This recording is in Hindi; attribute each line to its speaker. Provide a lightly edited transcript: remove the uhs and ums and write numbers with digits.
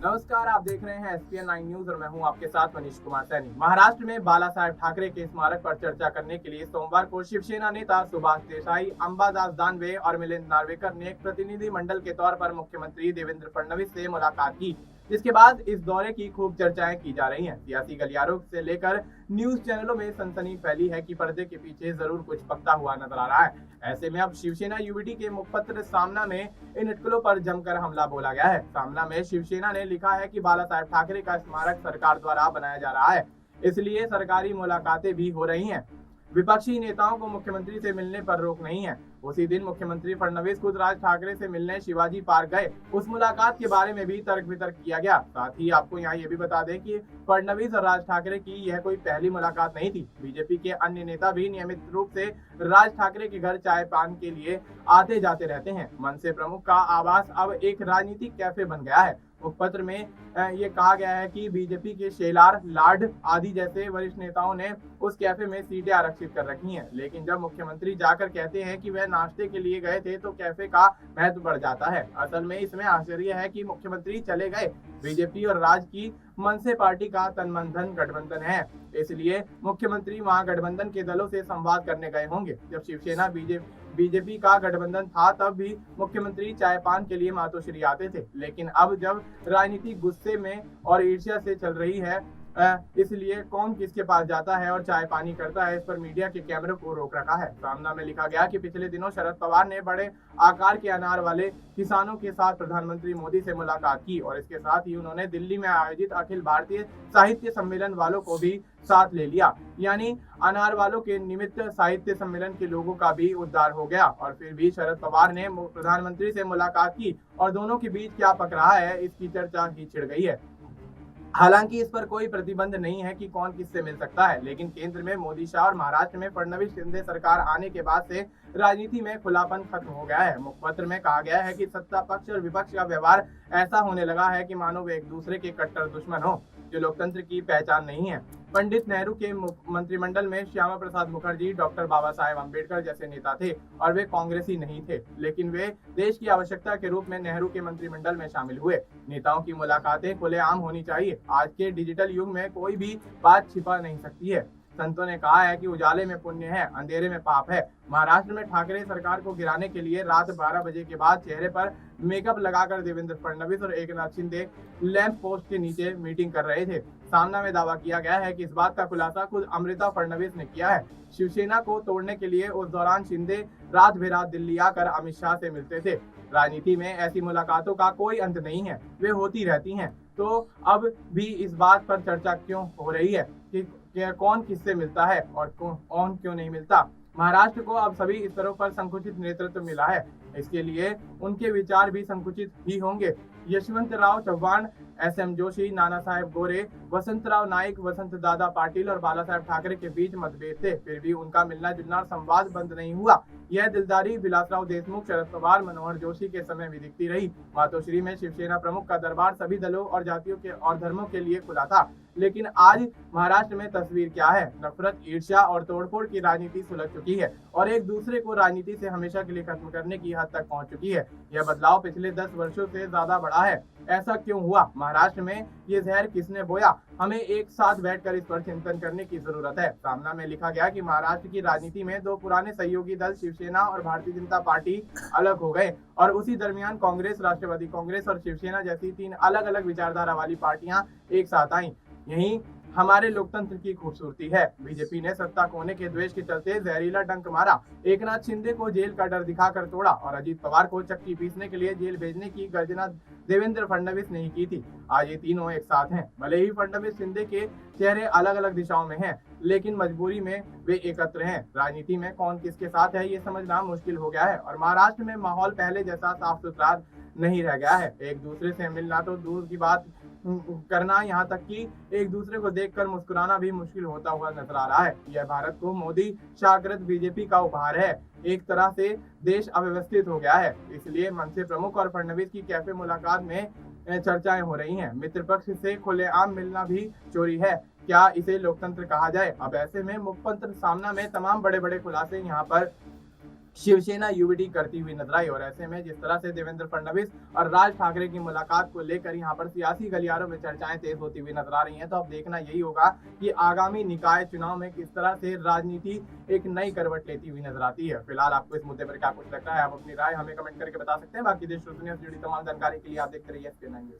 Speaker 1: नमस्कार, आप देख रहे हैं SPN 9 न्यूज और मैं हूं आपके साथ मनीष कुमार सैनी। महाराष्ट्र में बाला साहेब ठाकरे के स्मारक पर चर्चा करने के लिए सोमवार को शिवसेना नेता सुभाष देसाई, अंबादास दानवे और मिलिंद नार्वेकर ने एक प्रतिनिधि मंडल के तौर पर मुख्यमंत्री देवेंद्र फडणवीस से मुलाकात की, जिसके बाद इस दौरे की खूब चर्चाएं की जा रही हैं। सियासी गलियारों से लेकर न्यूज चैनलों में सनसनी फैली है कि पर्दे के पीछे जरूर कुछ पकता हुआ नजर आ रहा है। ऐसे में अब शिवसेना यूबीटी के मुखपत्र सामना में इन अटकलों पर जमकर हमला बोला गया है। सामना में शिवसेना ने लिखा है कि बाला साहेब ठाकरे का स्मारक सरकार द्वारा बनाया जा रहा है, इसलिए सरकारी मुलाकातें भी हो रही हैं। विपक्षी नेताओं को मुख्यमंत्री से मिलने पर रोक नहीं है। उसी दिन मुख्यमंत्री फडणवीस खुद राज ठाकरे से मिलने शिवाजी पार्क गए। उस मुलाकात के बारे में भी तर्क वितर्क किया गया। साथ ही आपको यहाँ ये भी बता दें कि फडणवीस और राज ठाकरे की यह कोई पहली मुलाकात नहीं थी। बीजेपी के अन्य नेता भी नियमित रूप से राज ठाकरे के घर चाय पान के लिए आते जाते रहते हैं। मनसे प्रमुख का आवास अब एक राजनीतिक कैफे बन गया है। मुखपत्र में ये कहा गया है कि बीजेपी के शेलार, लाड आदि जैसे वरिष्ठ नेताओं ने उस कैफे में सीटें आरक्षित कर रखी हैं, लेकिन जब मुख्यमंत्री जाकर कहते हैं कि वह नाश्ते के लिए गए थे तो कैफे का महत्व बढ़ जाता है। असल में इसमें आश्चर्य है कि मुख्यमंत्री चले गए। बीजेपी और राज की मनसे पार्टी का तनमन गठबंधन है, इसलिए मुख्यमंत्री वहां गठबंधन के दलों से संवाद करने गए होंगे। जब शिवसेना बीजेपी का गठबंधन था तब भी मुख्यमंत्री चाय पान के लिए मातोश्री आते थे, लेकिन अब जब राजनीति गुस्से में और ईर्ष्या से चल रही है, इसलिए कौन किसके पास जाता है और चाय पानी करता है, इस पर मीडिया के कैमरे को रोक रखा है। सामना में लिखा गया कि पिछले दिनों शरद पवार ने बड़े आकार के अनार वाले किसानों के साथ प्रधानमंत्री मोदी से मुलाकात की और इसके साथ ही उन्होंने दिल्ली में आयोजित अखिल भारतीय साहित्य सम्मेलन वालों को भी साथ ले लिया। यानी अनार वालों के निमित्त साहित्य सम्मेलन के लोगों का भी उद्धार हो गया। और फिर भी शरद पवार ने प्रधानमंत्री से मुलाकात की और दोनों के बीच क्या पक रहा है, इसकी चर्चा ही छिड़ गई है। हालांकि इस पर कोई प्रतिबंध नहीं है कि कौन किससे मिल सकता है, लेकिन केंद्र में मोदी शाह और महाराष्ट्र में फडणवीस शिंदे सरकार आने के बाद से राजनीति में खुलापन खत्म हो गया है। मुखपत्र में कहा गया है कि सत्ता पक्ष और विपक्ष का व्यवहार ऐसा होने लगा है कि मानो वे एक दूसरे के कट्टर दुश्मन हो, जो लोकतंत्र की पहचान नहीं है। पंडित नेहरू के मंत्रिमंडल में श्यामा प्रसाद मुखर्जी, डॉक्टर बाबा साहेब अम्बेडकर जैसे नेता थे और वे कांग्रेसी नहीं थे, लेकिन वे देश की आवश्यकता के रूप में नेहरू के मंत्रिमंडल में शामिल हुए। नेताओं की मुलाकातें खुलेआम होनी चाहिए। आज के डिजिटल युग में कोई भी बात छिपा नहीं सकती है। संतों ने कहा है कि उजाले में पुण्य है, अंधेरे में पाप है। महाराष्ट्र में ठाकरे सरकार को गिराने के लिए रात 12 बजे के बाद चेहरे पर मेकअप लगाकर देवेंद्र फडणवीस और एकनाथ शिंदे लैंप पोस्ट के नीचे मीटिंग कर रहे थे। सामना में दावा किया गया है कि इस बात का खुलासा खुद अमृता फडणवीस ने किया है। शिवसेना को तोड़ने के लिए उस दौरान शिंदे रात बेरात दिल्ली आकर अमित शाह से मिलते थे। राजनीति में ऐसी मुलाकातों का कोई अंत नहीं है, वे होती रहती हैं। तो अब भी इस बात पर चर्चा क्यों हो रही है कि कौन किससे मिलता है और कौन क्यों नहीं मिलता। महाराष्ट्र को अब सभी स्तरों पर संकुचित नेतृत्व मिला है, इसके लिए उनके विचार भी संकुचित ही होंगे। यशवंतराव चव्हाण, SM जोशी, नाना साहेब गोरे, वसंतराव नाईक, वसंत दादा पाटिल और बाला साहेब ठाकरे के बीच मतभेद थे, फिर भी उनका मिलना जुलना और संवाद बंद नहीं हुआ। यह दिलदारी विलासराव देशमुख, शरद पवार, मनोहर जोशी के समय भी दिखती रही। मातोश्री में शिवसेना प्रमुख का दरबार सभी दलों और जातियों के और धर्मों के लिए खुला था, लेकिन आज महाराष्ट्र में तस्वीर क्या है? नफरत, ईर्ष्या और तोड़फोड़ की राजनीति सुलझ चुकी है और एक दूसरे को राजनीति से हमेशा के लिए खत्म करने की हद तक पहुंच चुकी है। यह बदलाव पिछले 10 वर्षों से ज्यादा बड़ा है। ऐसा क्यों हुआ? महाराष्ट्र में ये जहर किसने बोया? हमें एक साथ बैठकर इस पर चिंतन करने की जरूरत है। सामना में लिखा गया कि महाराष्ट्र की राजनीति में दो पुराने सहयोगी दल शिवसेना और भारतीय जनता पार्टी अलग हो गए और उसी दरमियान कांग्रेस, राष्ट्रवादी कांग्रेस और शिवसेना जैसी 3 अलग अलग विचारधारा वाली पार्टियां एक साथ आईं। यही हमारे लोकतंत्र की खूबसूरती है। बीजेपी ने सत्ता खोने के द्वेष के चलते जहरीला डंक मारा, एकनाथ शिंदे को जेल का डर दिखाकर तोड़ा और अजीत पवार को चक्की पीसने के लिए जेल भेजने की गर्जना देवेंद्र फडणवीस ने ही की थी। आज ये तीनों एक साथ हैं। भले ही फडणवीस शिंदे के चेहरे अलग अलग दिशाओं में हैं, लेकिन मजबूरी में वे एकत्र हैं। राजनीति में कौन किसके साथ है ये समझना मुश्किल हो गया है और महाराष्ट्र में माहौल पहले जैसा साफ सुथरा नहीं रह गया है। एक दूसरे से मिलना तो दूर की बात करना, यहाँ तक कि एक दूसरे को देखकर मुस्कुराना भी मुश्किल होता हुआ नजर आ रहा है। यह भारत को मोदी शाहकृत बीजेपी का उपहार है। एक तरह से देश अव्यवस्थित हो गया है, इसलिए मनसे प्रमुख और फडणवीस की कैफे मुलाकात में चर्चाएं हो रही हैं। मित्र पक्ष से खुलेआम मिलना भी चोरी है। क्या इसे लोकतंत्र कहा जाए? अब ऐसे में मुखपत्र सामना में तमाम बड़े बड़े खुलासे यहाँ पर शिवसेना यूबीटी करती हुई नजर आई। और ऐसे में जिस तरह से देवेंद्र फडणवीस और राज ठाकरे की मुलाकात को लेकर यहाँ पर सियासी गलियारों में चर्चाएं तेज होती हुई नजर आ रही हैं, तो अब देखना यही होगा कि आगामी निकाय चुनाव में किस तरह से राजनीति एक नई करवट लेती हुई नजर आती है। फिलहाल आपको इस मुद्दे पर क्या कुछ लगता है, आप अपनी राय हमें कमेंट करके बता सकते हैं। बाकी देश दुनिया से जुड़ी तमाम जानकारी के लिए आप देखते रहिए SPN9 न्यूज।